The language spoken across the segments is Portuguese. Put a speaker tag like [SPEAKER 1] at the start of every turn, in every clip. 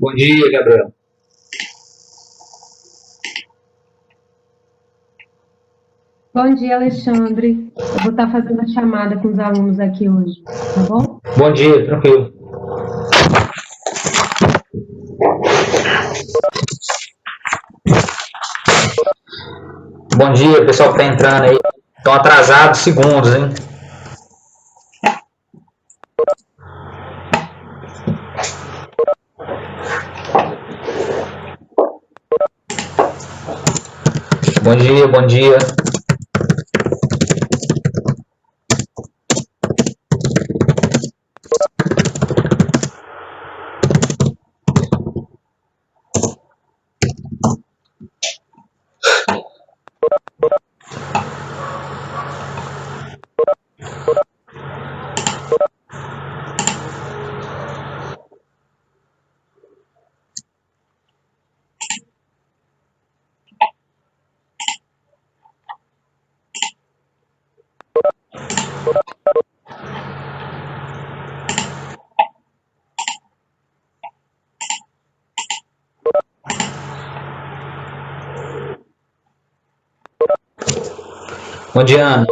[SPEAKER 1] Bom dia, Gabriel.
[SPEAKER 2] Bom dia, Alexandre. Eu vou estar fazendo a chamada com os alunos aqui hoje, tá bom?
[SPEAKER 1] Bom dia, tranquilo. Bom dia, pessoal que tá entrando aí. Estão atrasados segundos, hein? Bom dia, bom dia. Bom dia, Ana.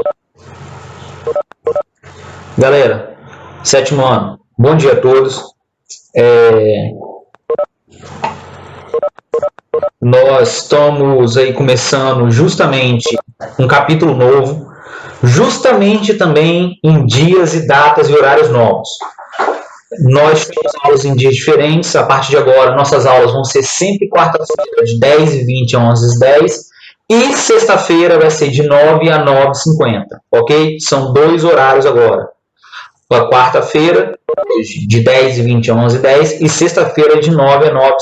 [SPEAKER 1] Galera, sétimo ano, bom dia a todos. Nós estamos aí começando justamente um capítulo novo, justamente também em dias e datas e horários novos. Nós temos aulas em dias diferentes. A partir de agora, nossas aulas vão ser sempre quarta-feira, de 10h20 a 11h10. E sexta-feira vai ser de 9 a 9h50, ok? São dois horários agora. Quarta-feira, de 10h20 a 11h10. E sexta-feira, de 9 a 9h50.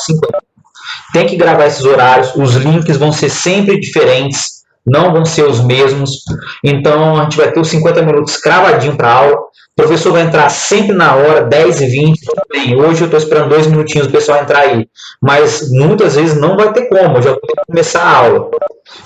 [SPEAKER 1] Tem que gravar esses horários. Os links vão ser sempre diferentes. Não vão ser os mesmos. Então, a gente vai ter os 50 minutos cravadinho para a aula. O professor vai entrar sempre na hora, 10h20. Bem, hoje eu estou esperando 2 minutinhos o pessoal entrar aí. Mas muitas vezes não vai ter como. Eu já vou ter que começar a aula.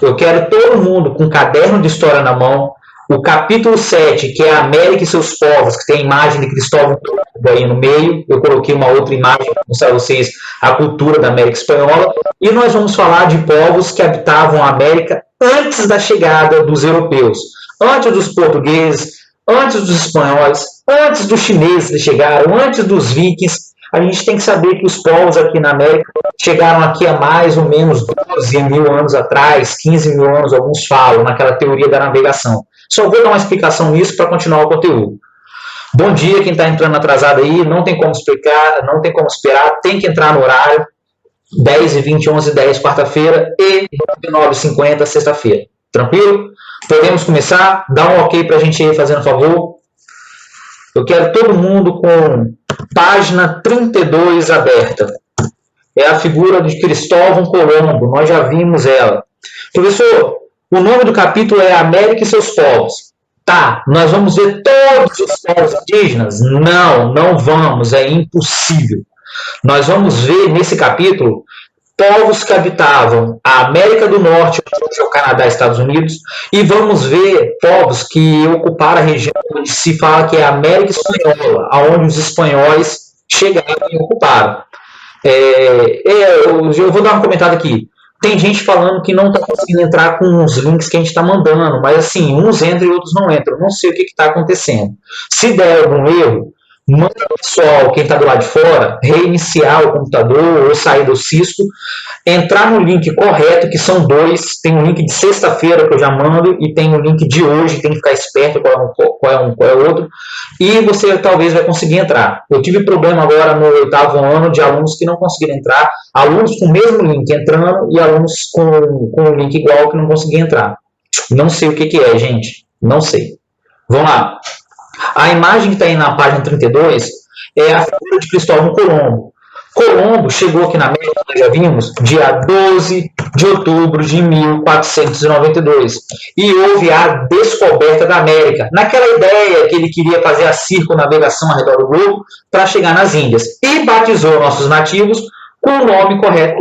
[SPEAKER 1] Eu quero todo mundo com um caderno de história na mão. O capítulo 7, que é a América e seus povos, que tem a imagem de Cristóvão Colombo aí no meio. Eu coloquei uma outra imagem para mostrar a vocês a cultura da América Espanhola. E nós vamos falar de povos que habitavam a América antes da chegada dos europeus, antes dos portugueses, antes dos espanhóis, antes dos chineses que chegaram, antes dos vikings. A gente tem que saber que os povos aqui na América chegaram aqui há mais ou menos 12 mil anos atrás, 15 mil anos, alguns falam, naquela teoria da navegação. Só vou dar uma explicação nisso para continuar o conteúdo. Bom dia, quem está entrando atrasado aí, não tem como explicar, não tem como esperar, tem que entrar no horário, 10h20, 11h10, quarta-feira, e 9h50, sexta-feira. Tranquilo? Podemos começar? Dá um ok para a gente ir fazendo favor. Eu quero todo mundo com página 32 aberta. É a figura de Cristóvão Colombo, nós já vimos ela. Professor, o nome do capítulo é América e seus povos. Tá, nós vamos ver todos os povos indígenas? Não, não vamos, é impossível. Nós vamos ver nesse capítulo povos que habitavam a América do Norte, o Canadá e Estados Unidos, e vamos ver povos que ocuparam a região onde se fala que é a América Espanhola, aonde os espanhóis chegaram e ocuparam. Eu vou dar uma comentada aqui. Tem gente falando que não está conseguindo entrar com os links que a gente está mandando, mas assim, uns entram e outros não entram. Não sei o que está acontecendo. Se der algum erro, manda o pessoal, quem está do lado de fora, reiniciar o computador ou sair do Cisco, entrar no link correto, que são dois. Tem um link de sexta-feira que eu já mando e tem um link de hoje, tem que ficar esperto qual é o outro. E você talvez vai conseguir entrar. Eu tive problema agora no 8º ano de alunos que não conseguiram entrar, alunos com o mesmo link entrando e alunos com o link igual que não conseguiram entrar. Não sei o que é, gente. Não sei. Vamos lá. A imagem que está aí na página 32 é a figura de Cristóvão Colombo. Colombo chegou aqui na América, nós já vimos, dia 12 de outubro de 1492. E houve a descoberta da América, naquela ideia que ele queria fazer a circunnavegação ao redor do globo para chegar nas Índias. E batizou nossos nativos com o nome correto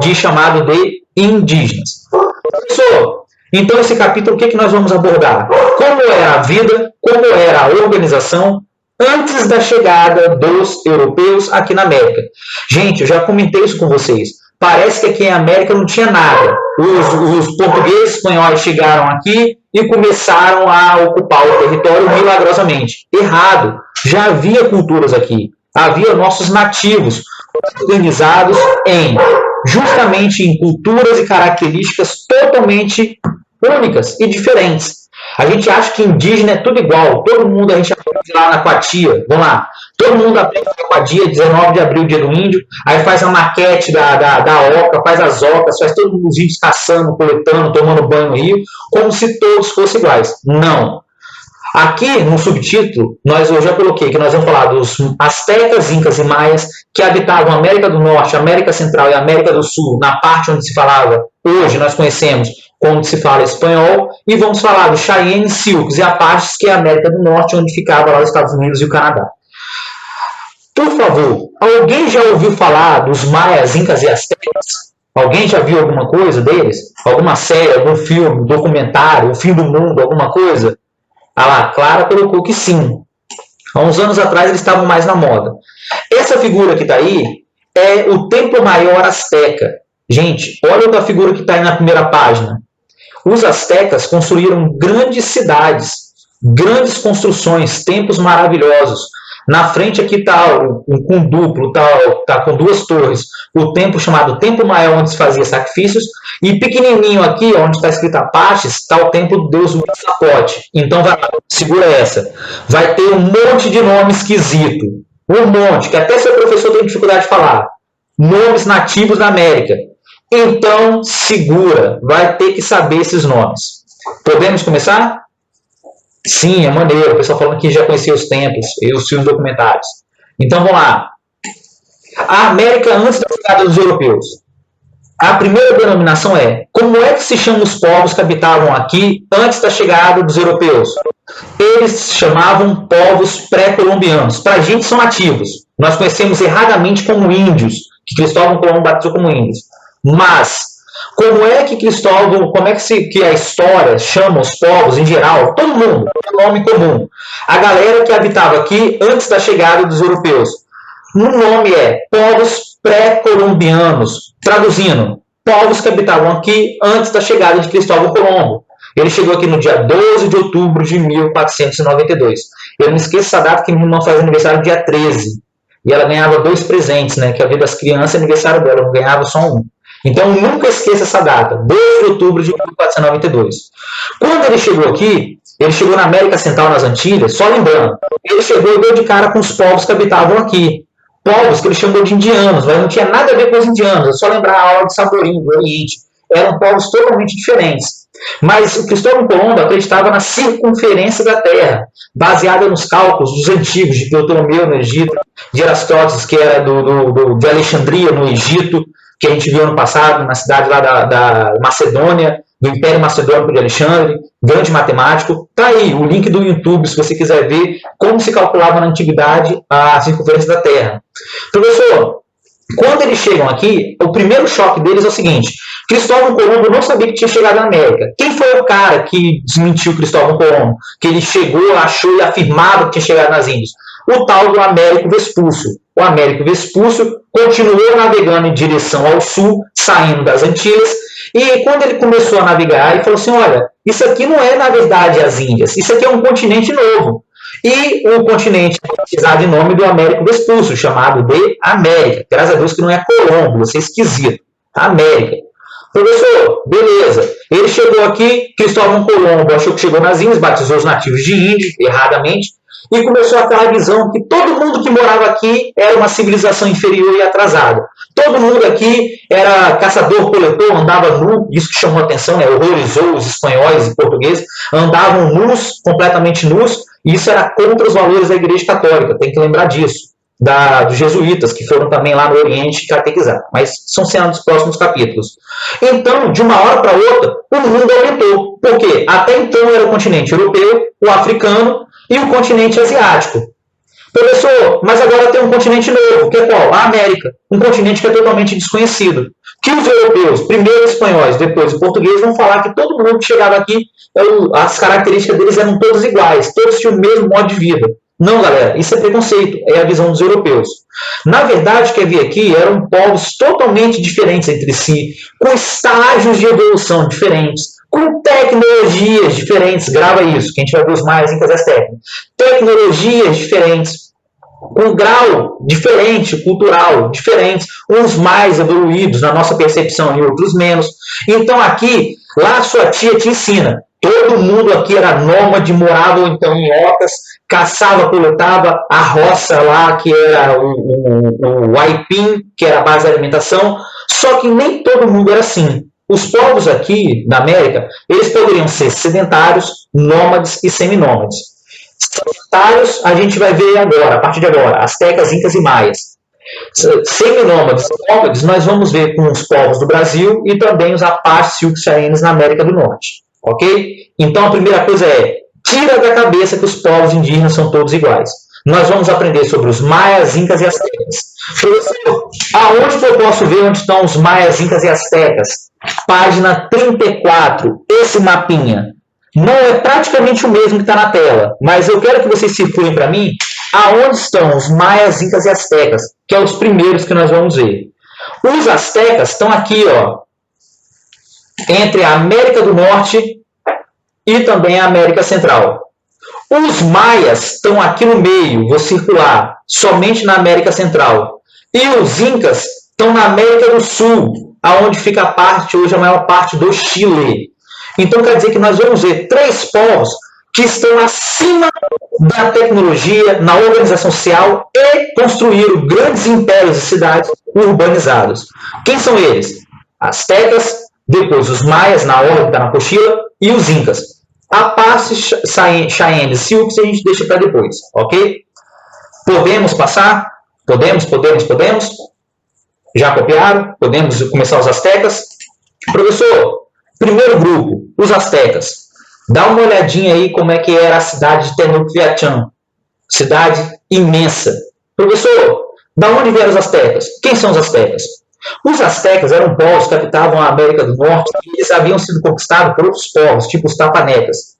[SPEAKER 1] de chamado de indígenas. Professor, então, esse capítulo, o que nós vamos abordar? Como era a vida, como era a organização, antes da chegada dos europeus aqui na América. Gente, eu já comentei isso com vocês. Parece que aqui em América não tinha nada. Os portugueses e espanhóis chegaram aqui e começaram a ocupar o território milagrosamente. Errado. Já havia culturas aqui. Havia nossos nativos organizados justamente em culturas e características totalmente únicas e diferentes. A gente acha que indígena é tudo igual. Todo mundo, a gente aprende lá na Coatia. Vamos lá. Todo mundo aprende na Coatia, 19 de abril, dia do índio. Aí faz a maquete da oca, faz as ocas, faz todos os índios caçando, coletando, tomando banho no rio, como se todos fossem iguais. Não. Aqui, no subtítulo, eu já coloquei que nós vamos falar dos astecas, incas e maias que habitavam a América do Norte, América Central e América do Sul, na parte onde se falava, hoje nós conhecemos como se fala espanhol, e vamos falar dos Cheyenne Sioux e Apaches, que é a América do Norte, onde ficava lá os Estados Unidos e o Canadá. Por favor, alguém já ouviu falar dos maias, incas e astecas? Alguém já viu alguma coisa deles? Alguma série, algum filme, documentário, o fim do mundo, alguma coisa? Ah lá, Clara colocou que sim. Há uns anos atrás eles estavam mais na moda. Essa figura que está aí é o Templo Maior Azteca. Gente, olha a figura que está aí na primeira página. Os astecas construíram grandes cidades, grandes construções, templos maravilhosos. Na frente aqui está com duplo, tá com duas torres, o templo chamado Templo Maior, onde se fazia sacrifícios, e pequenininho aqui, onde está escrito Apaches, está o templo do deus Huitzilopochtli. Então, segura essa. Vai ter um monte de nome esquisito. Um monte, que até seu professor tem dificuldade de falar. Nomes nativos da América. Então, segura. Vai ter que saber esses nomes. Podemos começar? Sim, é maneiro. O pessoal falando que já conhecia os templos e os filmes documentários. Então, vamos lá. A América antes da chegada dos europeus. A primeira denominação é: como é que se chamam os povos que habitavam aqui antes da chegada dos europeus? Eles se chamavam povos pré-colombianos. Para a gente são nativos. Nós conhecemos erradamente como índios, que Cristóvão Colombo batizou como índios. Mas como é que que a história chama os povos em geral? Todo mundo, é um nome comum. A galera que habitava aqui antes da chegada dos europeus. O nome é povos pré-colombianos. Traduzindo, povos que habitavam aqui antes da chegada de Cristóvão Colombo. Ele chegou aqui no dia 12 de outubro de 1492. Eu não esqueço essa data que minha irmã faz aniversário dia 13. E ela ganhava 2 presentes, né? Que a vida das crianças é aniversário dela, não ganhava só um. Então, nunca esqueça essa data, 12 de outubro de 1492. Quando ele chegou aqui, ele chegou na América Central, nas Antilhas, só lembrando, ele chegou e deu de cara com os povos que habitavam aqui. Povos que ele chamou de indianos, mas não tinha nada a ver com os indianos, é só lembrar a aula de Saborim, do Oriente. Eram povos totalmente diferentes. Mas o Cristóvão Colombo acreditava na circunferência da Terra, baseada nos cálculos dos antigos, de Ptolomeu no Egito, de Erastóteles, que era de Alexandria, no Egito, que a gente viu ano passado, na cidade lá da Macedônia, do Império Macedônico de Alexandre, grande matemático. Tá aí o link do YouTube, se você quiser ver como se calculava na antiguidade a circunferência da Terra. Professor, quando eles chegam aqui, o primeiro choque deles é o seguinte: Cristóvão Colombo não sabia que tinha chegado na América. Quem foi o cara que desmentiu Cristóvão Colombo? Que ele chegou, achou e afirmava que tinha chegado nas Índias? O tal do Américo Vespúcio. O Américo Vespúcio continuou navegando em direção ao sul, saindo das Antilhas, e quando ele começou a navegar, ele falou assim: olha, isso aqui não é na verdade as Índias, isso aqui é um continente novo. E o continente é batizado em nome do Américo Vespúcio, chamado de América. Graças a Deus que não é Colombo, você é esquisito. América. Professor, beleza. Ele chegou aqui, Cristóvão Colombo achou que chegou nas Índias, batizou os nativos de índio, erradamente, e começou aquela visão que todo mundo que morava aqui era uma civilização inferior e atrasada. Todo mundo aqui era caçador-coletor, andava nu, isso que chamou a atenção, né? Horrorizou os espanhóis e portugueses, andavam nus, completamente nus, e isso era contra os valores da Igreja Católica, tem que lembrar disso. Dos jesuítas, que foram também lá no Oriente catequizar, mas são cenas dos próximos capítulos. Então, de uma hora para outra, o mundo aumentou. Por quê? Até então era o continente europeu, o africano e o continente asiático. Professor, mas agora tem um continente novo, que é qual? A América. Um continente que é totalmente desconhecido. Que os europeus, primeiro os espanhóis, depois os portugueses, vão falar que todo mundo que chegava aqui, as características deles eram todas iguais, todos tinham o mesmo modo de vida. Não, galera, isso é preconceito, é a visão dos europeus. Na verdade, o que havia aqui eram povos totalmente diferentes entre si, com estágios de evolução diferentes, com tecnologias diferentes. Grava isso, que a gente vai ver os maias, incas e astecas. Tecnologias diferentes, com grau diferente, cultural, diferentes, uns mais evoluídos na nossa percepção e outros menos. Então aqui, lá sua tia te ensina. Todo mundo aqui era nômade, morava então em ocas, caçava, coletava a roça lá, que era o aipim, que era a base da alimentação, só que nem todo mundo era assim. Os povos aqui da América, eles poderiam ser sedentários, nômades e seminômades. Sedentários, a gente vai ver agora, a partir de agora, astecas, incas e maias. Seminômades e nômades, nós vamos ver com os povos do Brasil e também os apaches e uxaenes na América do Norte. Ok? Então, a primeira coisa é, tira da cabeça que os povos indígenas são todos iguais. Nós vamos aprender sobre os maias, incas e astecas. Professor, aonde que eu posso ver onde estão os maias, incas e astecas? Página 34, esse mapinha. Não é praticamente o mesmo que está na tela, mas eu quero que vocês circulem para mim aonde estão os maias, incas e astecas, que são os primeiros que nós vamos ver. Os astecas estão aqui, ó, entre a América do Norte e também a América Central. Os maias estão aqui no meio, vou circular, somente na América Central. E os incas estão na América do Sul, aonde fica a parte, hoje a maior parte do Chile. Então quer dizer que nós vamos ver três povos que estão acima da tecnologia, na organização social e construíram grandes impérios e cidades urbanizados. Quem são eles? Astecas, depois os maias, na ordem que está na apostila, e os incas. Apaches, Cheyennes, Sioux, a gente deixa para depois, ok? Podemos passar? Podemos? Já copiaram? Podemos começar os astecas? Professor, primeiro grupo, os astecas. Dá uma olhadinha aí como é que era a cidade de Tenochtitlan. Cidade imensa. Professor, da onde vieram os astecas? Quem são os astecas? Os astecas eram povos que habitavam a América do Norte e eles haviam sido conquistados por outros povos, tipo os tapanecas.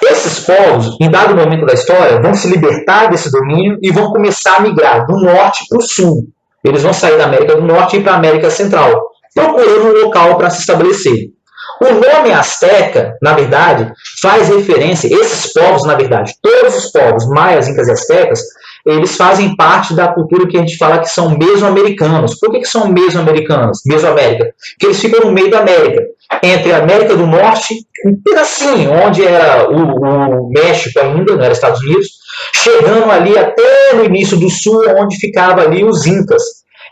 [SPEAKER 1] Esses povos, em dado momento da história, vão se libertar desse domínio e vão começar a migrar do norte para o sul. Eles vão sair da América do Norte e ir para a América Central, procurando um local para se estabelecer. O nome asteca, na verdade, faz referência, esses povos, na verdade, todos os povos, maias, incas e astecas, eles fazem parte da cultura que a gente fala que são mesoamericanos. Por que são mesoamericanos? Mesoamérica. Porque eles ficam no meio da América. Entre a América do Norte, um pedacinho, onde era o México ainda, não era Estados Unidos, chegando ali até no início do sul, onde ficava ali os incas.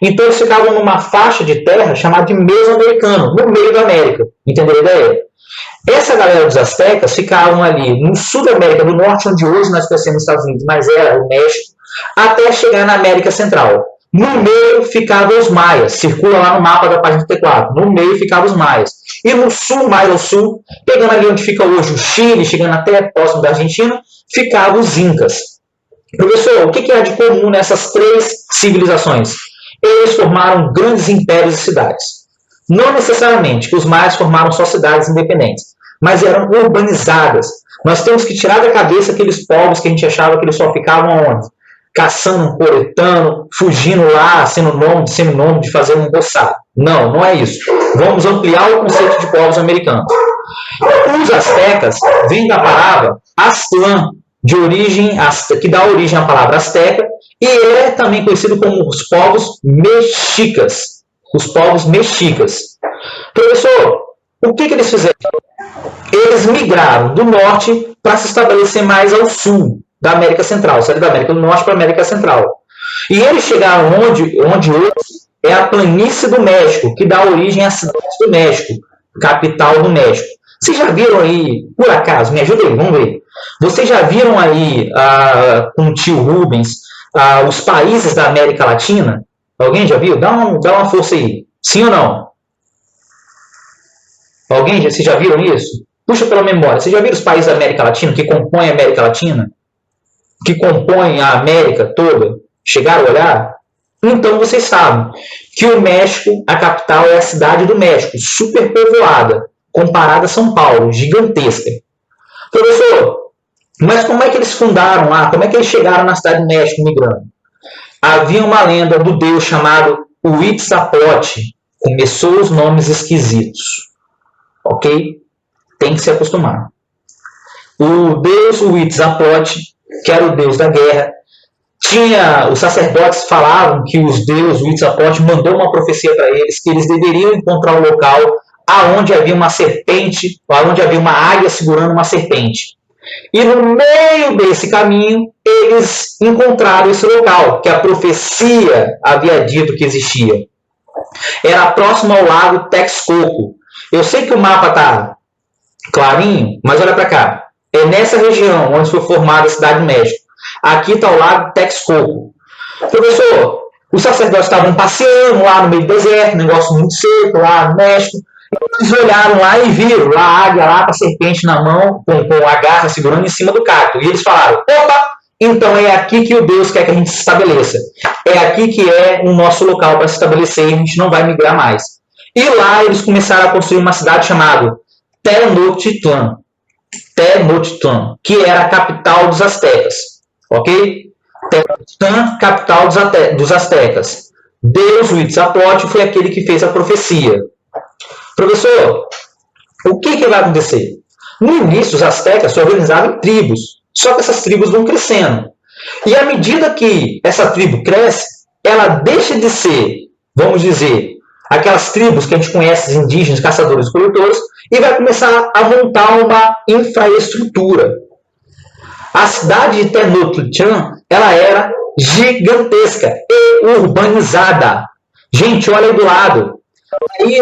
[SPEAKER 1] Então eles ficavam numa faixa de terra chamada de mesoamericano, no meio da América. Entendeu a ideia? Essa galera dos astecas ficavam ali no sul da América do Norte, onde hoje nós conhecemos os Estados Unidos, mas era o México, até chegar na América Central. No meio ficavam os maias, circula lá no mapa da página 34, no meio ficavam os maias. E no sul, mais ao sul, pegando ali onde fica hoje o Chile, chegando até próximo da Argentina, ficavam os incas. Professor, o que há de comum nessas três civilizações? Eles formaram grandes impérios e cidades. Não necessariamente que os maias formaram só cidades independentes, mas eram urbanizadas. Nós temos que tirar da cabeça aqueles povos que a gente achava que eles só ficavam onde? Caçando, coletando, fugindo lá, sendo nômade, seminômade, fazendo um roçado. Não, não é isso. Vamos ampliar o conceito de povos americanos. Os astecas vêm da palavra Aztlán, de origem, que dá origem à palavra asteca, e é também conhecido como os povos mexicas. Os povos mexicas. Professor, o que eles fizeram? Eles migraram do norte para se estabelecer mais ao sul da América Central, saíram da América do Norte para a América Central. E eles chegaram onde hoje é a planície do México, que dá origem à cidade do México, capital do México. Vocês já viram aí, por acaso, me ajuda aí, vamos ver. Vocês já viram aí, com o tio Rubens, os países da América Latina? Alguém já viu? Dá uma força aí. Sim ou não? Vocês já viram isso? Puxa pela memória. Vocês já viram os países da América Latina, que compõem a América Latina? Que compõem a América toda? Chegaram a olhar? Então vocês sabem que o México, a capital é a cidade do México, superpovoada, comparada a São Paulo, gigantesca. Professor, Mas como é que eles fundaram lá? Como é que eles chegaram na cidade do México migrando? Havia uma lenda do deus chamado Huitzilopochtli. Começou os nomes esquisitos. Ok? Tem que se acostumar. O deus Huitzilopochtli, que era o deus da guerra, os sacerdotes falavam que os deuses, o Huitzilopochtli mandou uma profecia para eles, que eles deveriam encontrar um local aonde havia uma serpente, aonde havia uma águia segurando uma serpente. E no meio desse caminho, eles encontraram esse local, que a profecia havia dito que existia. Era próximo ao lago Texcoco. Eu sei que o mapa está clarinho, mas olha para cá. É nessa região onde foi formada a cidade do México. Aqui está o lago Texcoco. Professor, os sacerdotes estavam passeando lá no meio do deserto, negócio muito seco lá no México. Eles olharam lá e viram lá a águia lá com a serpente na mão, com a garra segurando em cima do cacto. E eles falaram, opa, então é aqui que o Deus quer que a gente se estabeleça. É aqui que é o nosso local para se estabelecer e a gente não vai migrar mais. E lá eles começaram a construir uma cidade chamada Tenochtitlan, que era a capital dos astecas. Ok? Tenochtitlan, capital dos astecas. Deus Huitzilopochtli foi aquele que fez a profecia. Professor, o que vai acontecer? No início, os astecas se organizavam em tribos, só que essas tribos vão crescendo. E à medida que essa tribo cresce, ela deixa de ser, vamos dizer, aquelas tribos que a gente conhece, indígenas, caçadores e coletores, e vai começar a montar uma infraestrutura. A cidade de Tenochtitlan, ela era gigantesca e urbanizada. Gente, olha aí do lado. Aí,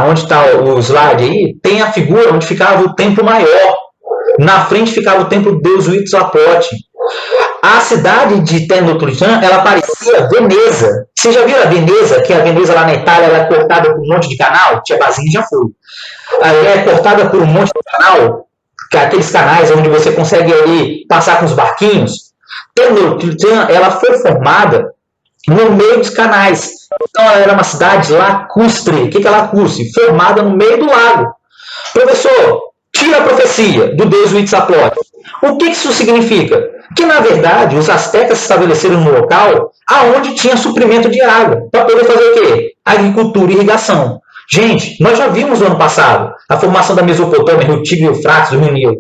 [SPEAKER 1] onde está o slide aí, tem a figura onde ficava o templo maior. Na frente ficava o templo do deus Huitzilopochtli. A cidade de Tenochtitlan, ela parecia Veneza. Você já viu a Veneza? Que a Veneza lá na Itália ela é cortada por um monte de canal? Tia Basílio já foi. Ela é cortada por um monte de canal, que é aqueles canais onde você consegue ali passar com os barquinhos. Tenochtitlan, ela foi formada no meio dos canais. Então ela era uma cidade lacustre. O que é lacustre? Formada no meio do lago. Professor, tira a profecia do deus Huitzilopochtli. O que isso significa? Que na verdade os astecas se estabeleceram no local aonde tinha suprimento de água, para poder fazer o quê? Agricultura e irrigação. Gente, nós já vimos no ano passado a formação da Mesopotâmia, Rio Tigre, Eufrates, do Rio Nilo.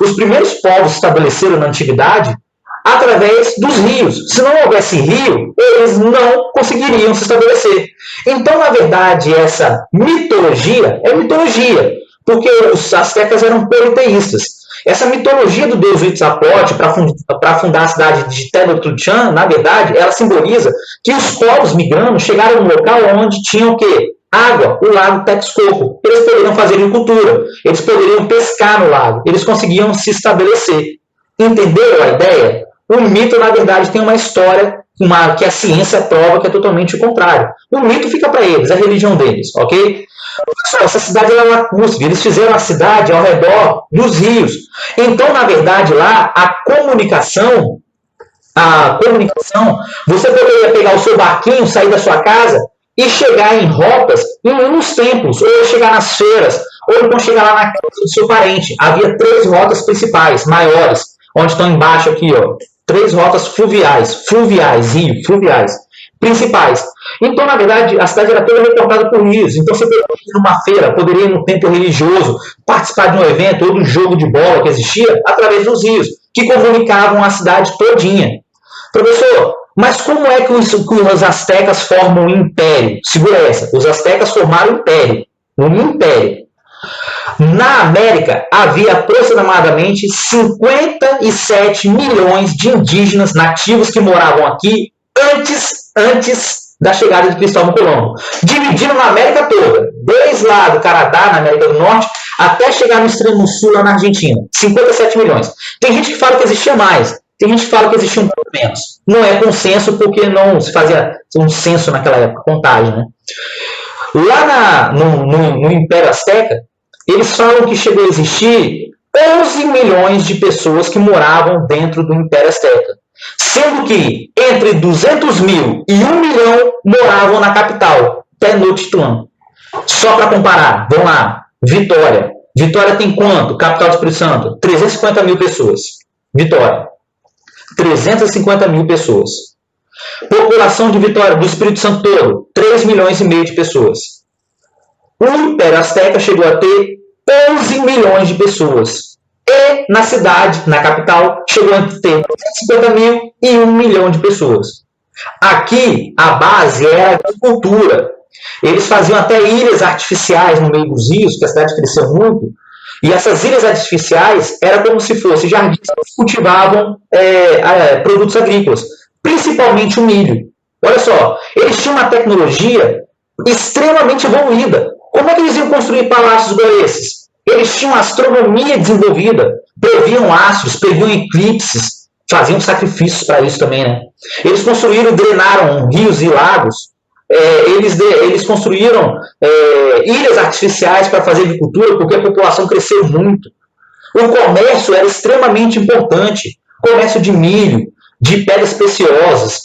[SPEAKER 1] Os primeiros povos se estabeleceram na antiguidade através dos rios. Se não houvesse rio, eles não conseguiriam se estabelecer. Então, na verdade, essa mitologia é mitologia, porque os astecas eram politeístas. Essa mitologia do deus Huitzilopochtli para fundar a cidade de Tenochtitlan, na verdade, ela simboliza que os povos migrando chegaram no local onde tinham o quê? Água, o lago Texcoco. Eles poderiam fazer agricultura, eles poderiam pescar no lago, eles conseguiam se estabelecer. Entenderam a ideia? O mito, na verdade, tem uma história que a ciência prova que é totalmente o contrário. O mito fica para eles, é a religião deles, ok? Pessoal, essa cidade era lacustre, eles fizeram a cidade ao redor dos rios. Então, na verdade, lá, a comunicação, você poderia pegar o seu barquinho, sair da sua casa e chegar em rotas, nos templos, ou chegar nas feiras, ou então chegar lá na casa do seu parente. Havia 3 rotas principais, maiores, onde estão embaixo aqui, ó. 3 rotas fluviais, principais. Então, na verdade, a cidade era toda recortada por rios. Então, você poderia ir numa feira, poderia ir num templo religioso, participar de um evento ou do jogo de bola que existia através dos rios, que comunicavam a cidade todinha. Professor, mas como é que os astecas formam um império? Segura essa. Os astecas formaram um império. Na América, havia aproximadamente 57 milhões de indígenas nativos que moravam aqui antes da chegada de Cristóvão Colombo. Dividindo na América toda, desde lá do Canadá, na América do Norte, até chegar no extremo sul, lá na Argentina. 57 milhões. Tem gente que fala que existia mais, tem gente que fala que existia um pouco menos. Não é consenso, porque não se fazia um censo naquela época, contagem, né? Lá no Império Azteca, eles falam que chegou a existir 11 milhões de pessoas que moravam dentro do Império Azteca. Sendo que entre 200 mil e 1 milhão moravam na capital, Tenochtitlan. Só para comparar, vamos lá, Vitória. Vitória tem quanto? Capital do Espírito Santo? 350 mil pessoas. Vitória. 350 mil pessoas. População de Vitória, do Espírito Santo todo, 3 milhões e meio de pessoas. O Império Azteca chegou a ter 11 milhões de pessoas. E na cidade, na capital, chegou a ter 50 mil e 1 milhão de pessoas. Aqui, a base era a agricultura. Eles faziam até ilhas artificiais no meio dos rios, que a cidade cresceu muito. E essas ilhas artificiais eram como se fossem jardins que cultivavam produtos agrícolas, principalmente o milho. Olha só, eles tinham uma tecnologia extremamente evoluída. Como é que eles iam construir palácios igual esses? Eles tinham astronomia desenvolvida, previam astros, previam eclipses, faziam sacrifícios para isso também, né? Eles construíram e drenaram rios e lagos. Eles construíram ilhas artificiais para fazer agricultura, porque a população cresceu muito. O comércio era extremamente importante. Comércio de milho, de pedras preciosas,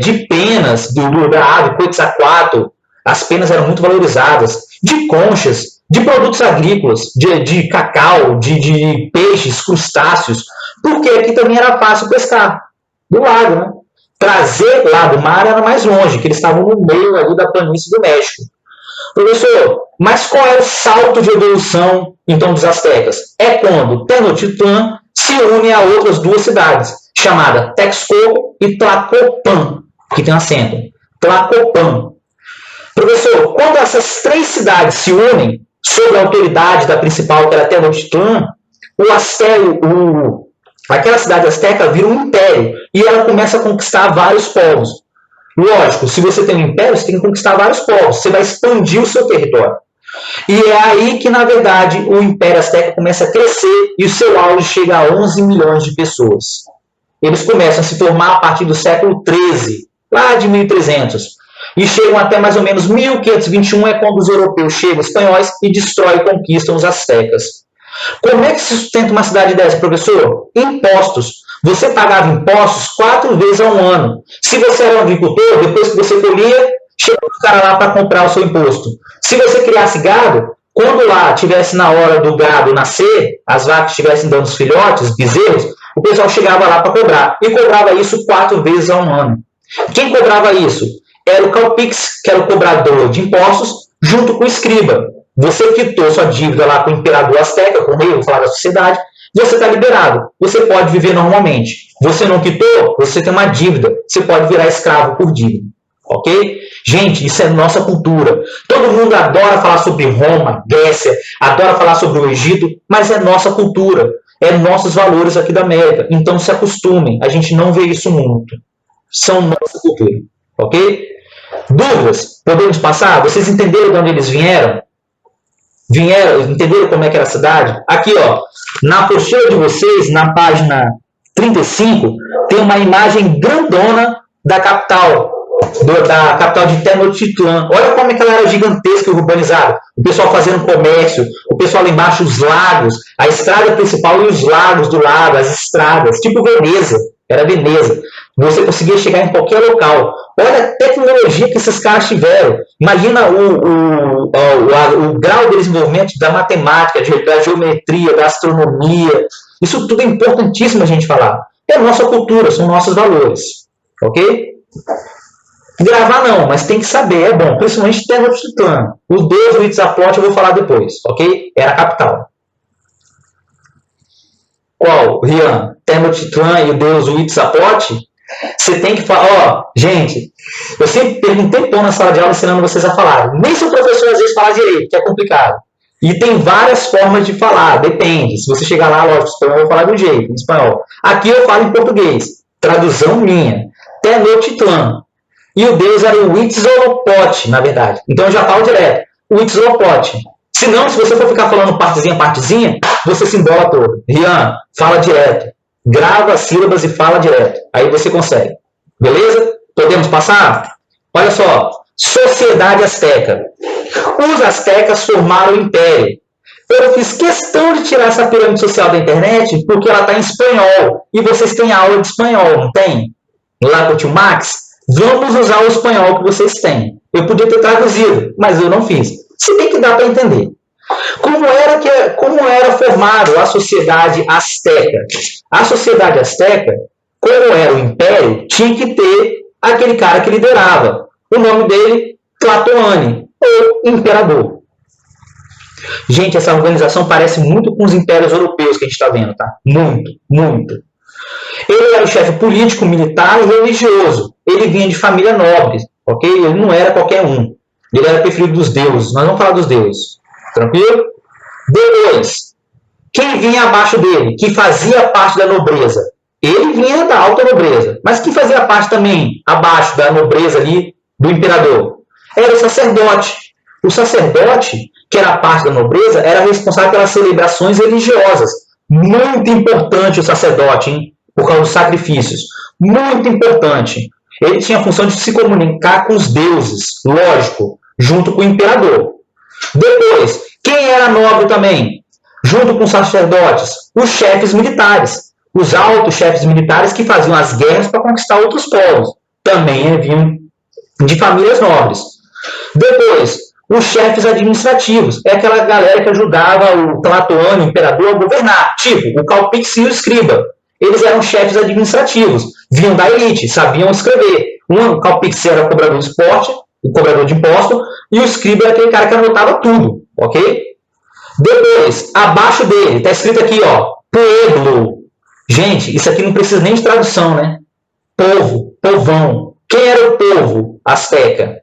[SPEAKER 1] de penas da ave Quetzalcoatl. As penas eram muito valorizadas. De conchas, de produtos agrícolas, de cacau, de peixes, crustáceos. Porque aqui também era fácil pescar. Do lago, né? Trazer lá do mar era mais longe, que eles estavam no meio ali da planície do México. Professor, mas qual é o salto de evolução, então, dos astecas? É quando Tenochtitlan se une a outras duas cidades, chamada Texcoco e Tlacopan, que tem acento. Tlacopan. Professor, quando essas três cidades se unem, sob a autoridade da principal, que era Tenochtitlan, aquela cidade asteca vira um império e ela começa a conquistar vários povos. Lógico, se você tem um império, você tem que conquistar vários povos, você vai expandir o seu território. E é aí que, na verdade, o Império Azteca começa a crescer e o seu auge chega a 11 milhões de pessoas. Eles começam a se formar a partir do século XIII, lá de 1300, e chegam até mais ou menos 1521, é quando os europeus chegam, espanhóis, e destroem e conquistam os astecas. Como é que se sustenta uma cidade dessa, professor? Impostos. Você pagava impostos 4 vezes ao ano. Se você era um agricultor, depois que você colhia, chegava o cara lá para comprar o seu imposto. Se você criasse gado, quando lá tivesse na hora do gado nascer, as vacas estivessem dando os filhotes, bezerros, o pessoal chegava lá para cobrar. E cobrava isso 4 vezes ao ano. Quem cobrava isso? Era o Calpix, que era o cobrador de impostos, junto com o escriba. Você quitou sua dívida lá com o imperador azteca, com o rei, vou falar da sociedade, você está liberado. Você pode viver normalmente. Você não quitou, você tem uma dívida. Você pode virar escravo por dívida. Ok? Gente, isso é nossa cultura. Todo mundo adora falar sobre Roma, Grécia, adora falar sobre o Egito, mas é nossa cultura. É nossos valores aqui da América. Então se acostumem. A gente não vê isso muito. São nossa cultura. Ok? Dúvidas? Podemos passar? Vocês entenderam de onde eles vieram? Entenderam como é que era a cidade? Aqui, ó, na apostila de vocês, na página 35, tem uma imagem grandona da capital de Tenochtitlan. Olha como é que ela era gigantesca e urbanizada. O pessoal fazendo comércio, o pessoal lá embaixo, os lagos, a estrada principal e os lagos do lado, as estradas, tipo Veneza, era Veneza. Você conseguia chegar em qualquer local. Olha a tecnologia que esses caras tiveram. Imagina o grau de desenvolvimento da matemática, da geometria, da astronomia. Isso tudo é importantíssimo a gente falar. É a nossa cultura, são nossos valores. Ok? Gravar não, mas tem que saber, é bom. Principalmente Tenochtitlan. O deus do Huitzilopochtli eu vou falar depois. Ok? Era a capital. Qual, Rian? Tenochtitlan e o deus Huitzilopochtli? Você tem que falar, ó, gente, eu sempre perguntei um tempo na sala de aula ensinando vocês a falar. Nem se o professor às vezes fala direito, que é complicado. E tem várias formas de falar, depende. Se você chegar lá, lógico, em espanhol, eu vou falar de um jeito, em espanhol. Aqui eu falo em português, tradução minha. Tenochtitlan. E o deus era o Huitzilopochtli, na verdade. Então eu já falo direto, Huitzilopochtli. Se não, se você for ficar falando partezinha, você se embola todo. Rian, fala direto. Grava as sílabas e fala direto. Aí você consegue. Beleza? Podemos passar? Olha só. Sociedade Azteca. Os astecas formaram o império. Eu fiz questão de tirar essa pirâmide social da internet porque ela está em espanhol. E vocês têm aula de espanhol, não tem? Lá com o tio Max? Vamos usar o espanhol que vocês têm. Eu podia ter traduzido, mas eu não fiz. Se bem que dá para entender. Como era formada a sociedade asteca? A sociedade asteca, como era o império, tinha que ter aquele cara que liderava. O nome dele, Tlatoani, ou imperador. Gente, essa organização parece muito com os impérios europeus que a gente está vendo, tá? Muito, muito. Ele era o chefe político, militar e religioso. Ele vinha de família nobre, ok? Ele não era qualquer um. Ele era preferido dos deuses. Nós vamos falar dos deuses. Tranquilo? Depois, quem vinha abaixo dele, que fazia parte da nobreza? Ele vinha da alta nobreza, mas que fazia parte também abaixo da nobreza ali do imperador? Era o sacerdote. O sacerdote, que era parte da nobreza, era responsável pelas celebrações religiosas. Muito importante o sacerdote, hein? Por causa dos sacrifícios. Muito importante. Ele tinha a função de se comunicar com os deuses, lógico, junto com o imperador. Depois, quem era nobre também? Junto com os sacerdotes, os chefes militares. Os altos chefes militares que faziam as guerras para conquistar outros povos. Também vinham de famílias nobres. Depois, os chefes administrativos. É aquela galera que ajudava o Tlatoani, o imperador, a governar. Tipo, o Calpix e o escriba. Eles eram chefes administrativos. Vinham da elite, sabiam escrever. O Calpix era cobrador de esporte, o cobrador de imposto, e o escriba era aquele cara que anotava tudo, ok? Depois, abaixo dele, está escrito aqui, ó, pueblo. Gente, isso aqui não precisa nem de tradução, né? Povo, povão. Quem era o povo asteca?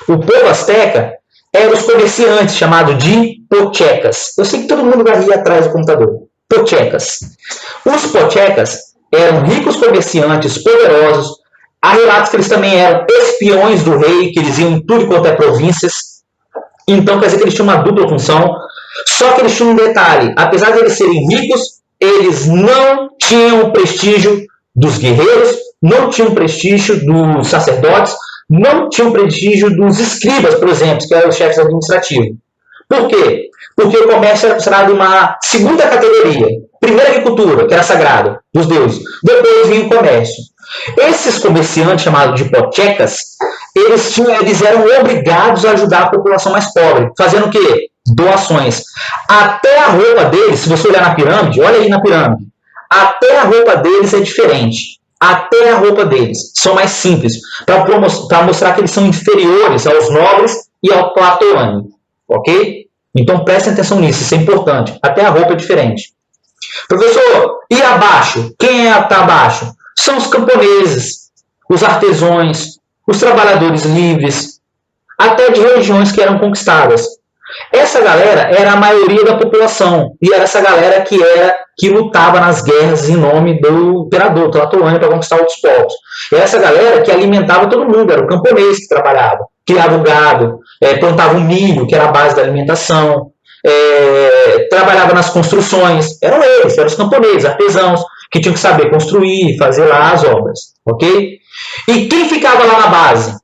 [SPEAKER 1] O povo asteca eram os comerciantes, chamados de pochecas. Eu sei que todo mundo vai ir atrás do computador. Pochecas. Os pochecas eram ricos comerciantes poderosos. Há relatos que eles também eram espiões do rei, que eles iam em tudo quanto é províncias. Então, quer dizer que eles tinham uma dupla função. Só que eles tinham um detalhe. Apesar de eles serem ricos, eles não tinham o prestígio dos guerreiros, não tinham o prestígio dos sacerdotes, não tinham o prestígio dos escribas, por exemplo, que eram os chefes administrativos. Por quê? Porque o comércio era considerado uma segunda categoria. Primeiro a agricultura, que era sagrado, dos deuses. Depois vinha o comércio. Esses comerciantes, chamados de pochecas, eles eram obrigados a ajudar a população mais pobre. Fazendo o quê? Doações. Até a roupa deles, se você olhar na pirâmide, olha aí na pirâmide, até a roupa deles é diferente. Até a roupa deles. São mais simples. Para mostrar que eles são inferiores aos nobres e ao Tlatoani. Ok? Então prestem atenção nisso, isso é importante. Até a roupa é diferente. Professor, e abaixo? Quem está abaixo? São os camponeses, os artesãos, os trabalhadores livres, até de regiões que eram conquistadas. Essa galera era a maioria da população, e era essa galera que lutava nas guerras em nome do imperador Tlatoani para conquistar outros povos. Era essa galera que alimentava todo mundo, era o camponês que trabalhava, criava o gado, plantava o milho, que era a base da alimentação, trabalhava nas construções. Eram eles, eram os camponeses, artesãos, que tinham que saber construir, fazer lá as obras. Ok? E quem ficava lá na base?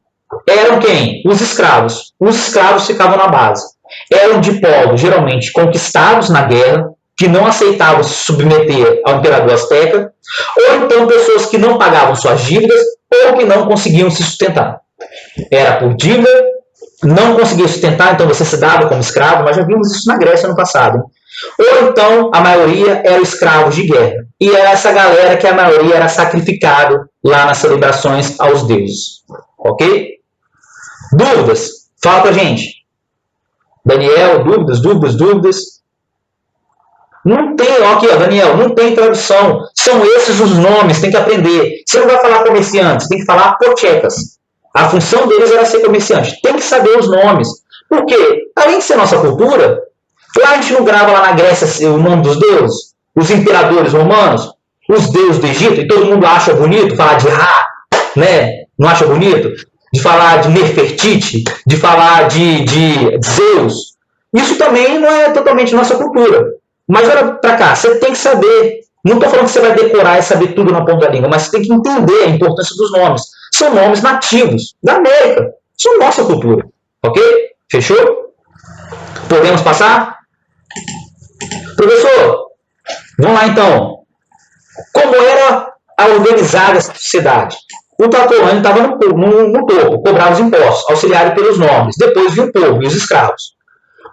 [SPEAKER 1] Eram quem? Os escravos. Os escravos ficavam na base. Eram de povos geralmente conquistados na guerra, que não aceitavam se submeter ao imperador azteca, ou então pessoas que não pagavam suas dívidas ou que não conseguiam se sustentar. Era por dívida, não conseguia sustentar, então você se dava como escravo, mas já vimos isso na Grécia no passado. Ou então a maioria eram escravos de guerra. E era essa galera que a maioria era sacrificado lá nas celebrações aos deuses. Ok? Dúvidas? Fala com a gente. Daniel, dúvidas? Não tem, ó, aqui, ó, Daniel, não tem tradução. São esses os nomes, tem que aprender. Você não vai falar comerciantes, tem que falar pochecas. A função deles era ser comerciante. Tem que saber os nomes. Por quê? Além de ser nossa cultura, lá a gente não grava lá na Grécia o nome dos deuses, os imperadores romanos, os deuses do Egito, e todo mundo acha bonito falar de Ra, né? Não acha bonito? De falar de Nefertiti, de falar de Zeus. Isso também não é totalmente nossa cultura. Mas olha pra cá, você tem que saber. Não estou falando que você vai decorar e saber tudo na ponta da língua, mas você tem que entender a importância dos nomes. São nomes nativos da América. São nossa cultura. Ok? Fechou? Podemos passar? Professor, vamos lá então. Como era organizada essa sociedade? O Tlatoani estava no topo, cobrava os impostos, auxiliado pelos nobres. Depois vinha o povo e os escravos.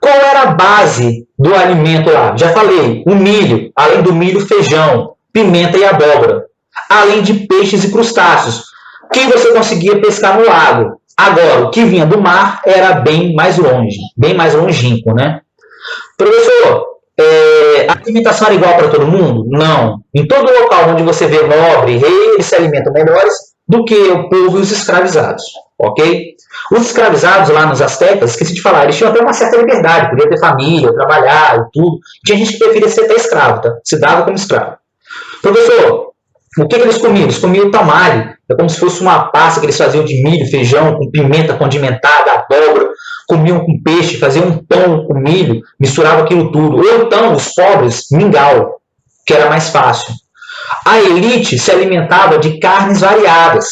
[SPEAKER 1] Qual era a base do alimento lá? Já falei, o milho, além do milho, feijão, pimenta e abóbora, além de peixes e crustáceos, que você conseguia pescar no lago. Agora, o que vinha do mar era bem mais longe, bem mais longínquo, né? Professor, a alimentação era igual para todo mundo? Não. Em todo local onde você vê nobre, rei, eles se alimentam melhores do que o povo e os escravizados, ok? Os escravizados lá nos astecas, esqueci de falar, eles tinham até uma certa liberdade, podia ter família, trabalhar e tudo. Tinha gente que preferia ser até escravo, tá? Se dava como escravo. Professor, o que eles comiam? Eles comiam tamale, é como se fosse uma pasta que eles faziam de milho, feijão, com pimenta condimentada, abóbora, comiam com peixe, faziam um pão com milho, misturavam aquilo tudo. Ou então, os pobres, mingau, que era mais fácil. A elite se alimentava de carnes variadas,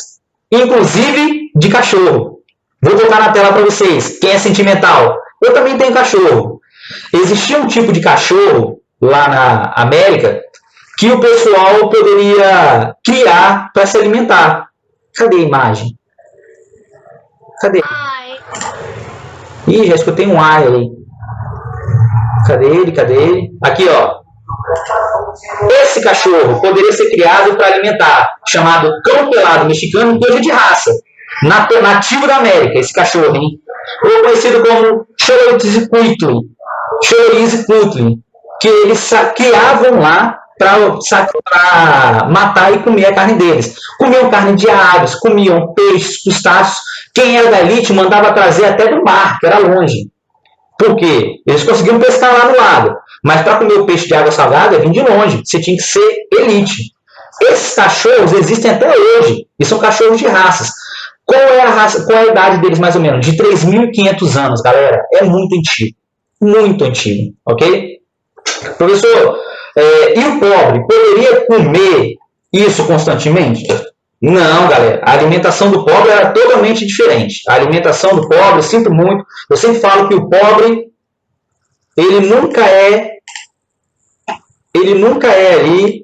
[SPEAKER 1] inclusive de cachorro. Vou botar na tela para vocês. Quem é sentimental? Eu também tenho cachorro. Existia um tipo de cachorro lá na América que o pessoal poderia criar para se alimentar. Cadê a imagem? Cadê? Ih, já escutei um ai aí. Cadê ele? Cadê ele? Aqui, ó. Esse cachorro poderia ser criado para alimentar, chamado cão pelado mexicano, coisa de raça. Nativo da América, esse cachorro, hein? Ou conhecido como Xoloiz-Cutlin, que eles criavam lá para matar e comer a carne deles. Comiam carne de aves, comiam peixes, crustáceos. Quem era da elite mandava trazer até do mar, que era longe. Por quê? Eles conseguiam pescar lá no lago. Mas para comer o peixe de água salgada, vinha de longe. Você tinha que ser elite. Esses cachorros existem até hoje. E são cachorros de raças. Qual é a idade deles, mais ou menos? De 3.500 anos, galera. É muito antigo. Muito antigo. Ok? Professor, e o pobre poderia comer isso constantemente? Não, galera. A alimentação do pobre era totalmente diferente. A alimentação do pobre, eu sinto muito. Eu sempre falo que o pobre, ele nunca é ali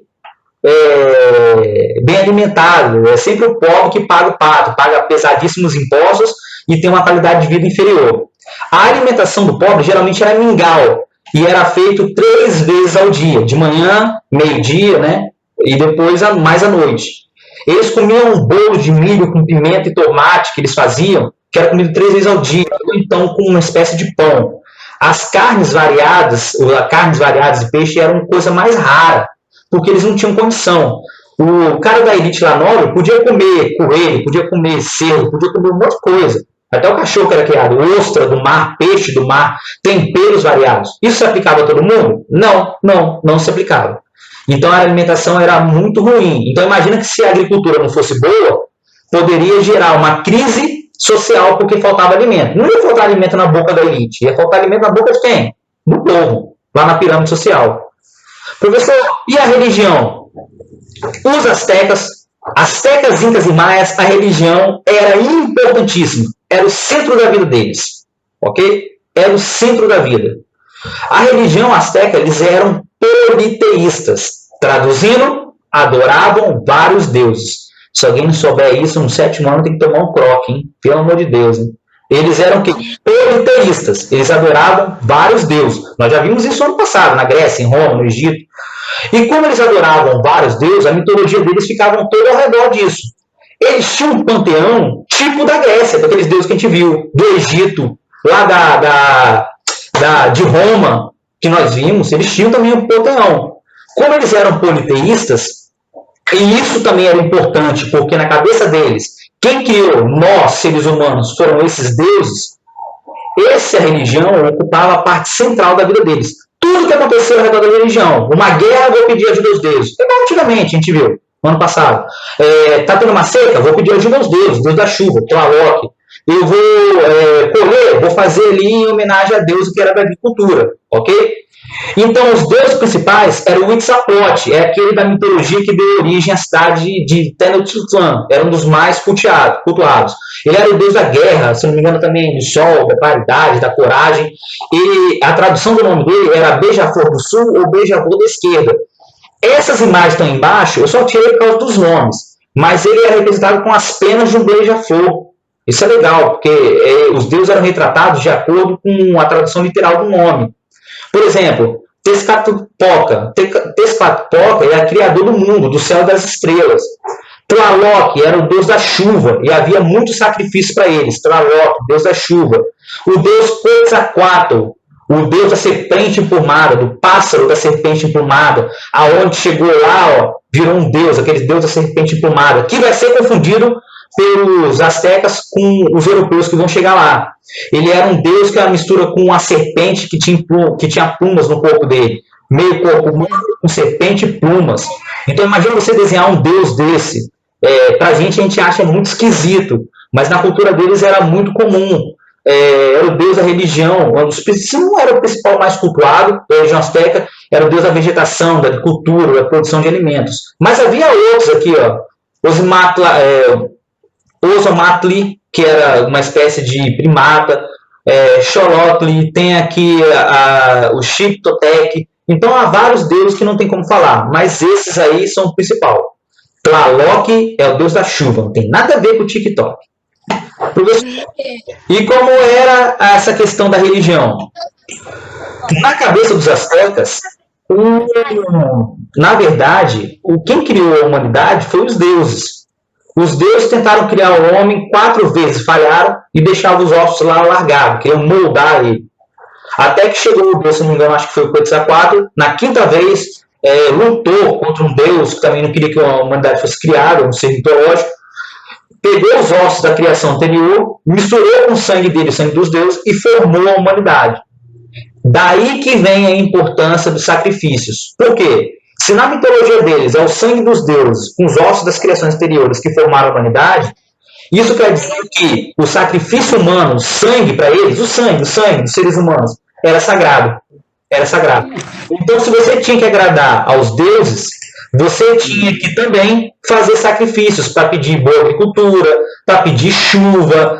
[SPEAKER 1] bem alimentado. É sempre o pobre que paga o pato, paga pesadíssimos impostos e tem uma qualidade de vida inferior. A alimentação do pobre geralmente era mingau e era feito 3 vezes ao dia, de manhã, meio-dia, né? E depois mais à noite. Eles comiam um bolo de milho com pimenta e tomate que eles faziam, que era comido 3 vezes ao dia, ou então com uma espécie de pão. As carnes variadas de peixe eram coisa mais rara, porque eles não tinham condição. O cara da elite lá nobre podia comer coelho, podia comer cerdo, podia comer um monte de coisa. Até o cachorro que era criado, ostra do mar, peixe do mar, temperos variados. Isso se aplicava a todo mundo? Não se aplicava. Então a alimentação era muito ruim. Então imagina que se a agricultura não fosse boa, poderia gerar uma crise social porque faltava alimento. Não ia faltar alimento na boca da elite, ia faltar alimento na boca de quem? Do povo, lá na pirâmide social. Professor, e a religião? Os astecas, incas e maias, a religião era importantíssima. Era o centro da vida deles. Ok? Era o centro da vida. A religião asteca, eles eram politeístas. Traduzindo, adoravam vários deuses. Se alguém não souber isso, no 7º ano tem que tomar um croque, hein? Pelo amor de Deus, hein? Eles eram politeístas. Eles adoravam vários deuses. Nós já vimos isso ano passado, na Grécia, em Roma, no Egito. E como eles adoravam vários deuses, a mitologia deles ficava toda ao redor disso. Eles tinham um panteão tipo da Grécia, daqueles deuses que a gente viu, do Egito, lá de Roma, que nós vimos, eles tinham também um panteão. Como eles eram politeístas, e isso também era importante, porque na cabeça deles, quem criou nós, seres humanos, foram esses deuses, essa religião ocupava a parte central da vida deles. Tudo que aconteceu ao redor da religião, uma guerra, vou pedir ajuda aos deuses. Igual antigamente, a gente viu, no ano passado. Tá tendo uma seca, vou pedir ajuda aos deuses, Deus da chuva, Tlaloc. Eu vou colher, vou fazer ali em homenagem a Deus que era da agricultura, ok? Então, os deuses principais eram o Huitzilopochtli, é aquele da mitologia que deu origem à cidade de Tenochtitlan, era um dos mais cultuados. Ele era o deus da guerra, se não me engano também do sol, da claridade, da coragem. E a tradução do nome dele era Beija-Flor do Sul ou Beija-Flor da Esquerda. Essas imagens estão embaixo, eu só tirei por causa dos nomes, mas ele é representado com as penas de um beija-flor. Isso é legal, porque os deuses eram retratados de acordo com a tradução literal do nome. Por exemplo, Tezcatlipoca. Tezcatlipoca é a criador do mundo, do céu e das estrelas. Tlaloc era o deus da chuva e havia muitos sacrifícios para eles. Tlaloc, deus da chuva. O deus Quetzalcoatl, o deus da serpente emplumada, do pássaro da serpente emplumada, aonde chegou lá, virou um deus, aquele deus da serpente emplumada, que vai ser confundido pelos astecas com os europeus que vão chegar lá. Ele era um deus que era uma mistura com uma serpente que tinha plumas no corpo dele. Meio corpo com serpente e plumas. Então imagina você desenhar um deus desse. Pra gente acha muito esquisito, mas na cultura deles era muito comum. Era o deus da religião, se não era o principal mais cultuado da região asteca, era o deus da vegetação, da agricultura, da produção de alimentos. Mas havia outros aqui, Ozomatli, que era uma espécie de primata, Xolotli, tem aqui o Xiptotec. Então há vários deuses que não tem como falar, mas esses aí são o principal. Tlaloc é o deus da chuva, não tem nada a ver com o TikTok. E como era essa questão da religião? Na cabeça dos astecas, na verdade, quem criou a humanidade foi os deuses. Os deuses tentaram criar o homem 4 vezes, falharam e deixavam os ossos lá largados, queriam moldar ele. Até que chegou o deus, se não me engano, acho que foi o Quetzalcoatl, na 5ª vez, lutou contra um deus que também não queria que a humanidade fosse criada, um ser mitológico, pegou os ossos da criação anterior, misturou com o sangue dele, o sangue dos deuses, e formou a humanidade. Daí que vem a importância dos sacrifícios. Por quê? Se na mitologia deles é o sangue dos deuses, com os ossos das criações anteriores que formaram a humanidade, isso quer dizer que o sacrifício humano, o sangue para eles, o sangue dos seres humanos, era sagrado. Era sagrado. Então, se você tinha que agradar aos deuses, você tinha que também fazer sacrifícios para pedir boa agricultura, para pedir chuva,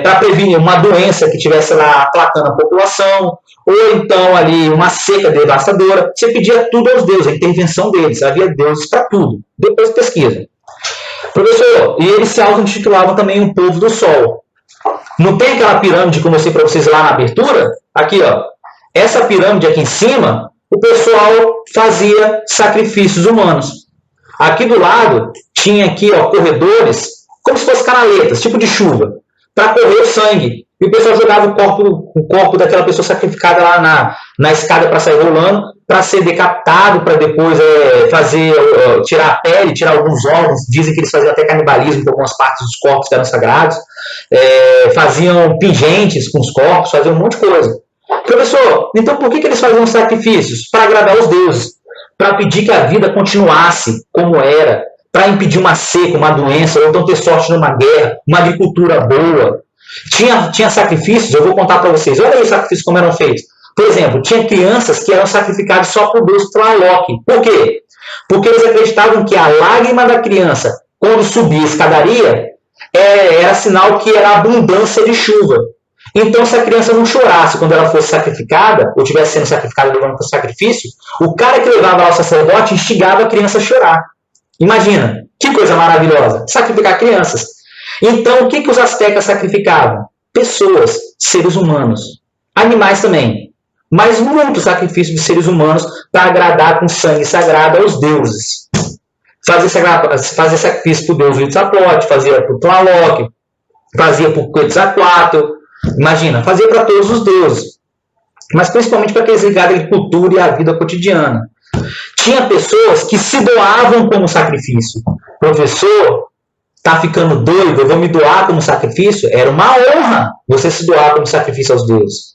[SPEAKER 1] para prevenir uma doença que estivesse lá aplacando a população, ou então ali uma seca devastadora. Você pedia tudo aos deuses, a intervenção deles. Havia deuses para tudo. Depois pesquisa. Professor, e eles se auto-intitulavam também um povo do sol. Não tem aquela pirâmide que eu mostrei para vocês lá na abertura? Aqui, ó. Essa pirâmide aqui em cima, o pessoal fazia sacrifícios humanos. Aqui do lado, tinha aqui, ó, corredores, como se fossem canaletas, tipo de chuva, para correr o sangue. E o pessoal jogava o corpo daquela pessoa sacrificada lá na escada para sair rolando, para ser decapitado, para depois tirar a pele, tirar alguns órgãos. Dizem que eles faziam até canibalismo com algumas partes dos corpos que eram sagrados. Faziam pingentes com os corpos, faziam um monte de coisa. Professor, então por que eles faziam sacrifícios? Para agradar os deuses, para pedir que a vida continuasse como era, para impedir uma seca, uma doença, ou então ter sorte numa guerra, uma agricultura boa. Tinha sacrifícios, eu vou contar para vocês. Olha aí os sacrifícios como eram feitos. Por exemplo, tinha crianças que eram sacrificadas só por Deus Tlaloc. Por quê? Porque eles acreditavam que a lágrima da criança, quando subia a escadaria, era sinal que era abundância de chuva. Então, se a criança não chorasse quando ela fosse sacrificada, ou estivesse sendo sacrificada levando para o sacrifício, o cara que levava lá o sacerdote instigava a criança a chorar. Imagina, que coisa maravilhosa, sacrificar crianças. Então, o que os astecas sacrificavam? Pessoas, seres humanos. Animais também. Mas muitos sacrifícios de seres humanos para agradar com sangue sagrado aos deuses. Fazer sacrifício para o deus Huitzilopochtli, fazia para o Tlaloc, fazia para o Quetzalcoatl. Imagina, fazia para todos os deuses. Mas principalmente para aqueles ligados à agricultura e à vida cotidiana. Tinha pessoas que se doavam como sacrifício. Professor, tá ficando doido, eu vou me doar como sacrifício? Era uma honra você se doar como sacrifício aos deuses.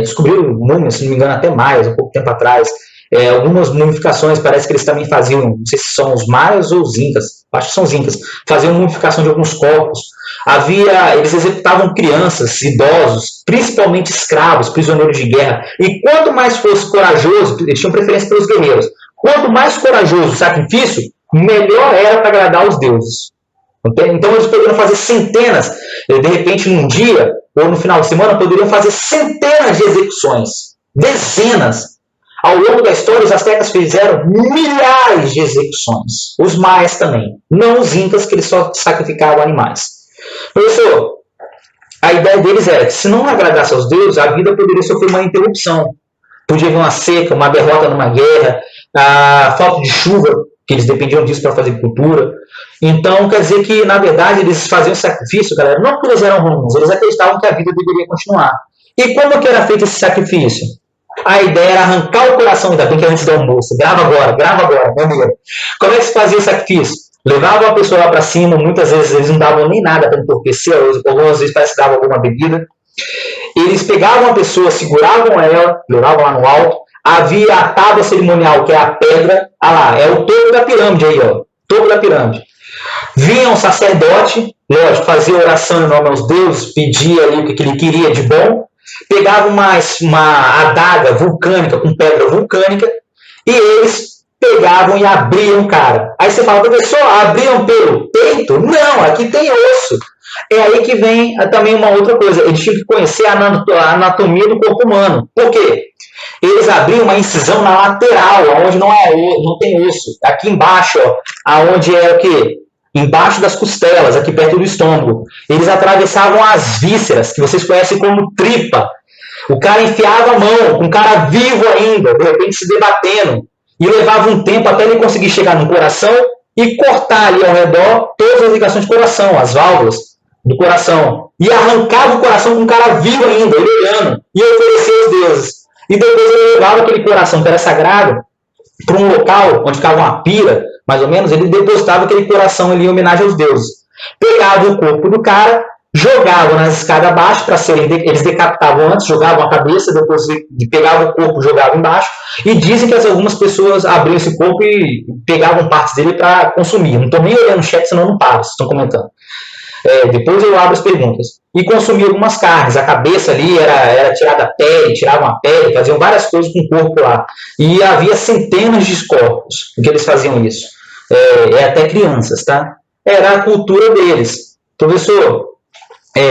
[SPEAKER 1] Descobriram múmias, se não me engano, até mais, um pouco tempo atrás. Algumas mumificações, parece que eles também faziam, não sei se são os maias ou os incas, acho que são os incas, faziam mumificação de alguns corpos. Eles executavam crianças, idosos, principalmente escravos, prisioneiros de guerra. E quanto mais fosse corajoso, eles tinham preferência pelos guerreiros, quanto mais corajoso o sacrifício, melhor era para agradar os deuses. Então eles poderiam fazer centenas, de repente num dia, ou no final de semana, poderiam fazer centenas de execuções, dezenas. Ao longo da história, os astecas fizeram milhares de execuções. Os maias também. Não os incas, que eles só sacrificavam animais. Professor, a ideia deles era que se não agradasse aos deuses, a vida poderia sofrer uma interrupção. Podia haver uma seca, uma derrota numa guerra, a falta de chuva, que eles dependiam disso para fazer cultura. Então, quer dizer que, na verdade, eles faziam sacrifício, galera, não porque eles eram ruins, eles acreditavam que a vida deveria continuar. E como que era feito esse sacrifício? A ideia era arrancar o coração, ainda bem que antes do almoço. Grava agora, meu amigo. Como é que se fazia o sacrifício? Levava a pessoa lá para cima, muitas vezes eles não davam nem nada para entorpecer, algumas vezes parece que davam alguma bebida. Eles pegavam a pessoa, seguravam ela, levavam lá no alto, havia a tábua cerimonial, que é a pedra, lá, é o topo da pirâmide aí, ó, topo da pirâmide. Vinha um sacerdote, lógico, fazia oração em nome aos deuses, pedia ali o que ele queria de bom, pegava uma adaga vulcânica, com pedra vulcânica, e eles pegavam e abriam o cara. Aí você fala, professor, abriam pelo peito? Não, aqui tem osso. É aí que vem também uma outra coisa. Eles tinham que conhecer a anatomia do corpo humano. Por quê? Eles abriam uma incisão na lateral, onde não tem osso. Aqui embaixo, ó, onde é o quê? Embaixo das costelas, aqui perto do estômago. Eles atravessavam as vísceras, que vocês conhecem como tripa. O cara enfiava a mão, com um cara vivo ainda, de repente se debatendo. E levava um tempo até ele conseguir chegar no coração e cortar ali ao redor todas as ligações de coração, as válvulas do coração. E arrancava o coração com um cara vivo ainda, ele olhando, e oferecia aos deuses. E depois ele levava aquele coração que era sagrado para um local onde ficava uma pira, mais ou menos, ele depositava aquele coração ali em homenagem aos deuses. Pegava o corpo do cara, jogavam nas escadas abaixo, para serem eles decapitavam antes, jogavam a cabeça, depois pegavam o corpo, jogavam embaixo, e dizem que algumas pessoas abriam esse corpo e pegavam partes dele para consumir. Não estou nem olhando o chat, senão não paro, vocês estão comentando. Depois eu abro as perguntas. E consumia algumas carnes. A cabeça ali era tirada a pele, tiravam a pele, faziam várias coisas com o corpo lá. E havia centenas de corpos que eles faziam isso. Até crianças, tá? Era a cultura deles. Professor,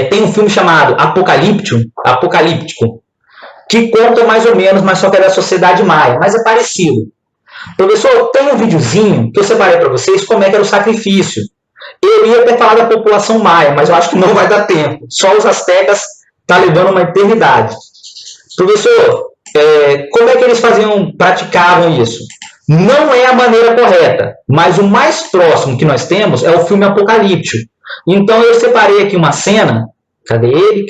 [SPEAKER 1] tem um filme chamado Apocalíptico, que conta mais ou menos, mas só que é da sociedade maia, mas é parecido. Professor, tem um videozinho que eu separei para vocês como é que era o sacrifício. Eu ia até falar da população maia, mas eu acho que não vai dar tempo. Só os astecas tá levando uma eternidade. Professor, como é que eles praticavam isso? Não é a maneira correta, mas o mais próximo que nós temos é o filme Apocalíptico. Então eu separei aqui uma cena. Cadê ele?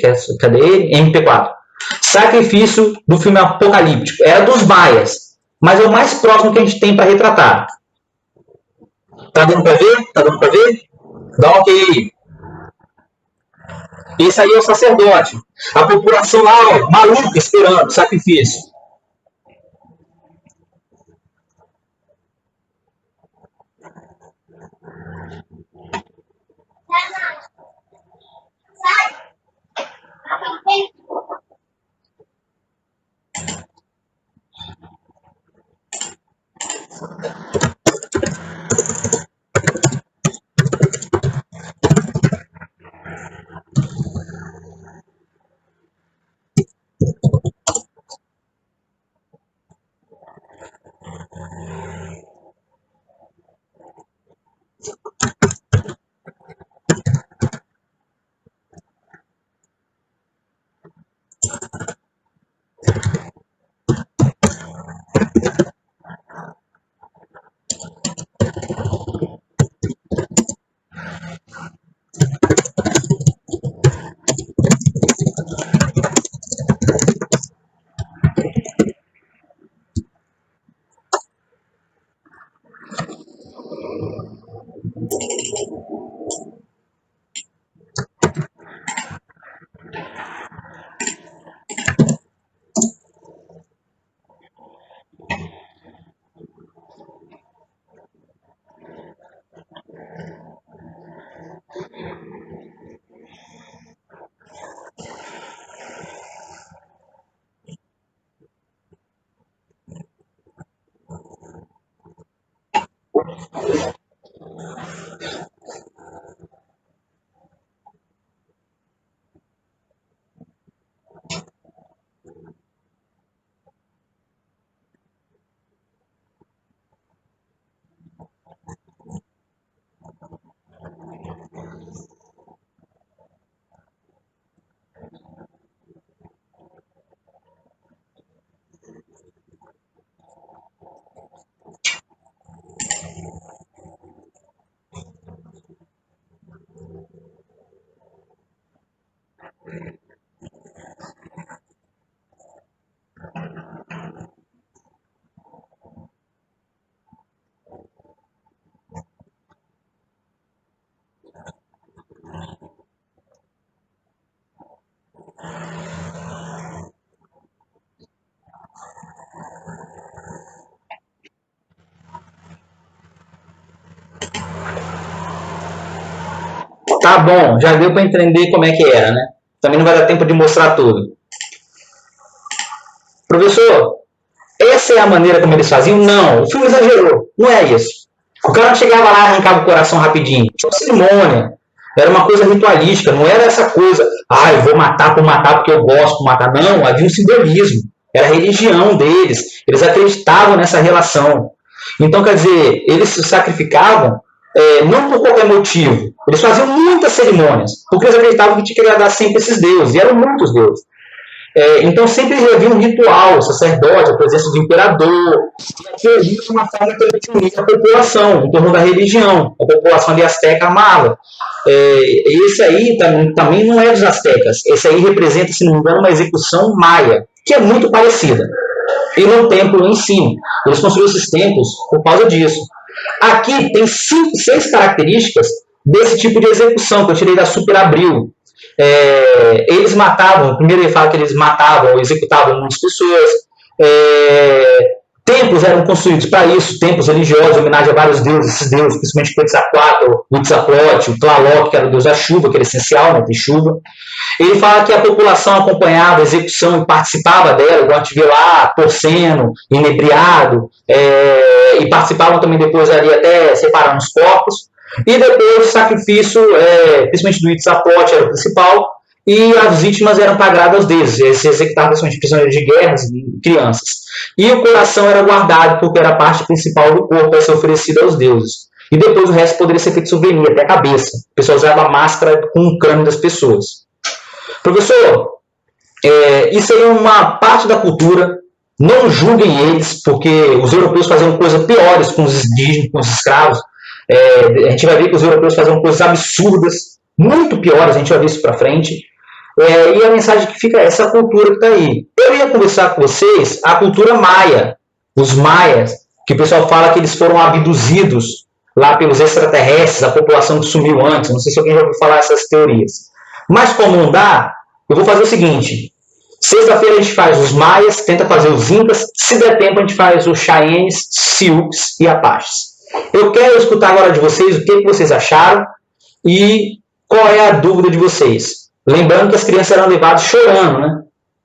[SPEAKER 1] MP4. Sacrifício do filme Apocalíptico. Era dos maias, mas é o mais próximo que a gente tem para retratar. Tá dando para ver? Dá um ok aí. Esse aí é o sacerdote. A população lá, ó, maluca, esperando sacrifício. Tá bom, já deu para entender como é que era, né? Também não vai dar tempo de mostrar tudo. Professor, essa é a maneira como eles faziam? Não, o filme exagerou. Não é isso. O cara não chegava lá e arrancava o coração rapidinho. Tinha uma cerimônia. Era uma coisa ritualística. Não era essa coisa, eu vou matar por matar porque eu gosto de matar. Não, havia um simbolismo. Era a religião deles. Eles acreditavam nessa relação. Então, quer dizer, eles se sacrificavam não por qualquer motivo. Eles faziam muitas cerimônias, porque eles acreditavam que tinha que agradar sempre esses deuses. E eram muitos deuses. Então sempre havia um ritual, o sacerdote, a presença do imperador, e havia uma forma que ele tinha a população, em torno da religião. A população de Azteca amava. Esse aí também não é dos Aztecas. Esse aí representa, se não me engano, uma execução maia, que é muito parecida. E no templo em cima. Eles construíram esses templos por causa disso. Aqui tem 6 características desse tipo de execução que eu tirei da Super Abril. Eles matavam, primeiro ele fala que eles matavam ou executavam muitas pessoas. Templos eram construídos para isso, templos religiosos, em homenagem a vários deuses, esses deuses, principalmente o Quetzalcoatl, o Huitzilopochtli, o Tlaloc, que era o deus da chuva, que era essencial, né, tem chuva. Ele fala que a população acompanhava a execução e participava dela, igual a gente vê lá, torcendo, inebriado, e participavam também depois ali até separando os corpos. E depois o sacrifício, principalmente do Huitzilopochtli, era o principal, e as vítimas eram pagadas aos deuses, se executavam principalmente prisioneiros de guerra e crianças. E o coração era guardado, porque era a parte principal do corpo a ser oferecida aos deuses. E depois o resto poderia ser feito souvenir, até a cabeça. O pessoal usava máscara com o crânio das pessoas. Professor, isso aí é uma parte da cultura. Não julguem eles, porque os europeus faziam coisas piores com os indígenas, com os escravos. A gente vai ver que os europeus faziam coisas absurdas, muito piores, a gente vai ver isso para frente. E a mensagem que fica é essa cultura que está aí. Eu ia conversar com vocês a cultura maia, os maias, que o pessoal fala que eles foram abduzidos lá pelos extraterrestres, a população que sumiu antes. Não sei se alguém já ouviu falar essas teorias. Mas como não dá, eu vou fazer o seguinte. Sexta-feira a gente faz os maias, tenta fazer os incas. Se der tempo a gente faz os Cheyennes, Sioux e Apaches. Eu quero escutar agora de vocês o que vocês acharam e qual é a dúvida de vocês. Lembrando que as crianças eram levadas chorando, né?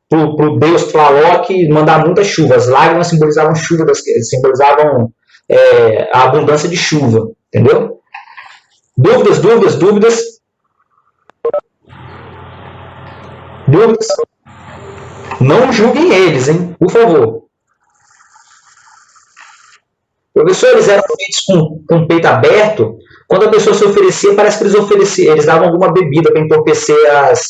[SPEAKER 1] Pro Deus Tlaloc mandar muita chuva. As lágrimas simbolizavam chuva, simbolizavam a abundância de chuva. Entendeu? Dúvidas? Dúvidas? Não julguem eles, hein? Por favor. Professores eram feitos com o peito aberto. Quando a pessoa se oferecia, parece que eles davam alguma bebida para entorpecer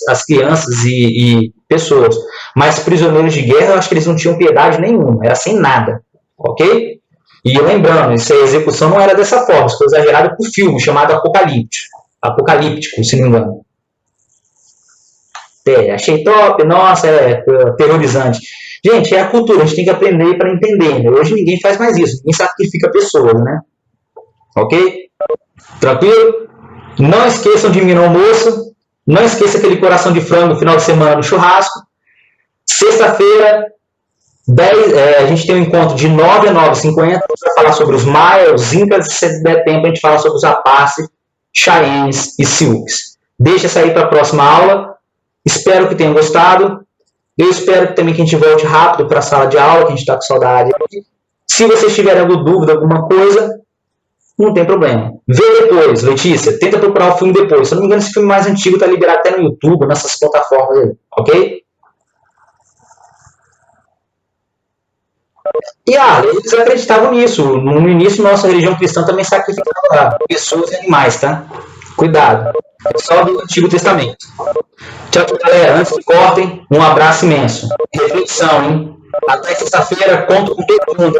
[SPEAKER 1] as crianças e pessoas. Mas prisioneiros de guerra, eu acho que eles não tinham piedade nenhuma, era sem nada, ok? E lembrando, essa execução não era dessa forma, isso foi exagerado por filme chamado Apocalíptico, se não me engano. Achei top, nossa, terrorizante. Gente, é a cultura, a gente tem que aprender para entender. Né? Hoje ninguém faz mais isso, ninguém sacrifica pessoas, né? Ok? Tranquilo? Não esqueçam de mim no almoço. Não esqueça aquele coração de frango no final de semana no churrasco. Sexta-feira, a gente tem um encontro de 9 a 9h50. A gente vai falar sobre os maias, os incas. Se der tempo, a gente fala sobre os Apaches, Cheyennes e Sioux. Deixa sair para a próxima aula. Espero que tenham gostado. Eu espero também que a gente volte rápido para a sala de aula, que a gente está com saudade. Se vocês tiverem alguma dúvida, alguma coisa, não tem problema. Vê depois, Letícia. Tenta procurar o filme depois. Se eu não me engano, esse filme mais antigo está liberado até no YouTube, nessas plataformas aí. Ok? E eles acreditavam nisso. No início, nossa religião cristã também sacrificava pessoas e animais, tá? Cuidado. É só do Antigo Testamento. Tchau, galera. Antes que cortem, um abraço imenso. Reflexão, hein? Até sexta-feira, conto com todo mundo.